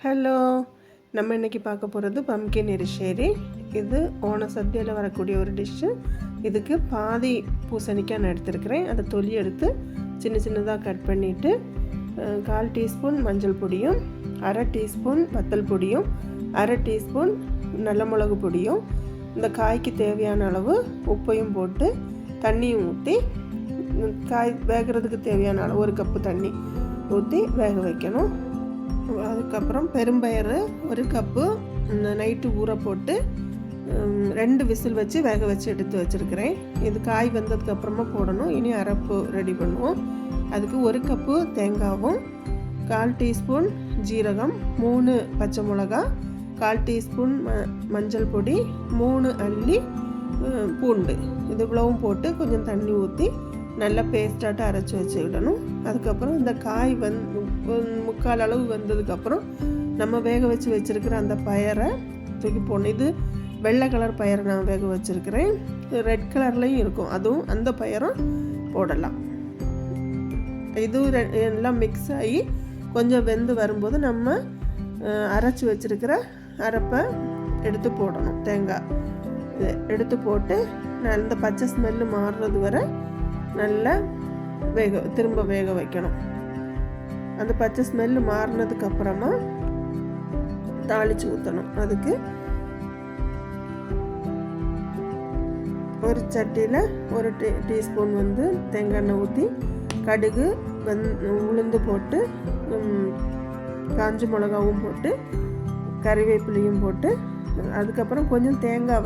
Hello, நம்ம இன்றைக்கி பார்க்க போகிறது பம்கின் எரிஷேரி. இது ஓண சദ്യயில் வரக்கூடிய ஒரு டிஷ்ஷு. இதுக்கு பாதி பூசணிக்காய் நான் எடுத்துருக்கிறேன். அதை தொலி எடுத்து சின்ன சின்னதாக கட் பண்ணிவிட்டு 1/4 டீஸ்பூன் மஞ்சள் பொடியும், 1/2 டீஸ்பூன் வத்தல் பொடியும், 1/2 டீஸ்பூன் நல்ல மிளகு பொடியும், இந்த காய்க்கு தேவையான அளவு உப்பையும் போட்டு தண்ணியும் ஊற்றி காய் வேகிறதுக்கு தேவையான அளவு 1 கப்பு தண்ணி ஊற்றி வேக வைக்கணும். அதுக்கப்புறம் பெரும்பயிறு 1 கப்பு நைட்டு ஊற போட்டு 2 விசில் வச்சு வேக வச்சு எடுத்து வச்சுருக்கிறேன். இது காய் வந்ததுக்கப்புறமா போடணும். இனி அரைப்பு ரெடி பண்ணுவோம். அதுக்கு 1 கப்பு தேங்காவும், 1/4 டீஸ்பூன் ஜீரகம், 3 பச்சை மிளகா, 1/4 டீஸ்பூன் மஞ்சள் பொடி, 3 அள்ளி பூண்டு, இது இவ்வளவும் போட்டு கொஞ்சம் தண்ணி ஊற்றி நல்லா பேஸ்டாட்டு அரைச்சி வச்சுக்கிடணும். அதுக்கப்புறம் இந்த காய் 3/4 அளவு வந்ததுக்கப்புறம் நம்ம வேக வச்சு வச்சுருக்கிற அந்த பயரை தூக்கி போடணும். இது வெள்ளை கலர் பயரை நான் வேக வச்சுருக்கிறேன். ரெட் கலர்லேயும் இருக்கும், அதுவும் அந்த பயரும் போடலாம். இது எல்லாம் மிக்ஸ் ஆகி கொஞ்சம் வெந்து வரும்போது நம்ம அரைச்சி வச்சுருக்கிற அரைப்பை எடுத்து போடணும். தேங்காய் எடுத்து போட்டு இந்த பச்சை ஸ்மெல்லு மாறுறது வரை நல்லா திரும்ப வேக வைக்கணும். அந்த பச்சை ஸ்மெல்லு மாறினதுக்கப்புறமா தாளித்து ஊற்றணும். அதுக்கு ஒரு சட்டியில் 1 டீஸ்பூன் தேங்காய் எண்ணெய் ஊற்றி கடுகு உளுந்து போட்டு காஞ்ச மிளகாவும் போட்டு கறிவேப்பிலையும் போட்டு அதுக்கப்புறம் கொஞ்சம் தேங்காய்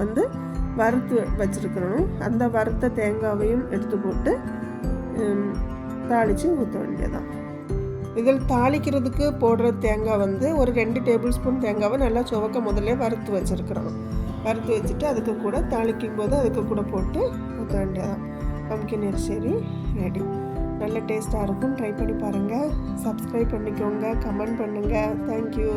வறுத்து வச்சுருக்கணும். அந்த வறுத்த தேங்காவையும் எடுத்து போட்டு தாளித்து ஊற்ற வேண்டியதான். இதில் தாளிக்கிறதுக்கு போடுற தேங்காய் ஒரு 2 டேபிள் ஸ்பூன் தேங்காவை நல்லா சுவக்க முதல்ல வறுத்து வச்சுருக்கிறோம். வறுத்து வச்சுட்டு அதுக்கு கூட தாளிக்கும் போது அதுக்கு கூட போட்டு ஊற்ற வேண்டியதான். Pumpkin erissery ready. நல்ல டேஸ்ட்டாக இருக்கும். ட்ரை பண்ணி பாருங்கள். சப்ஸ்கிரைப் பண்ணிக்கோங்க, கமெண்ட் பண்ணுங்கள். தேங்க்யூ.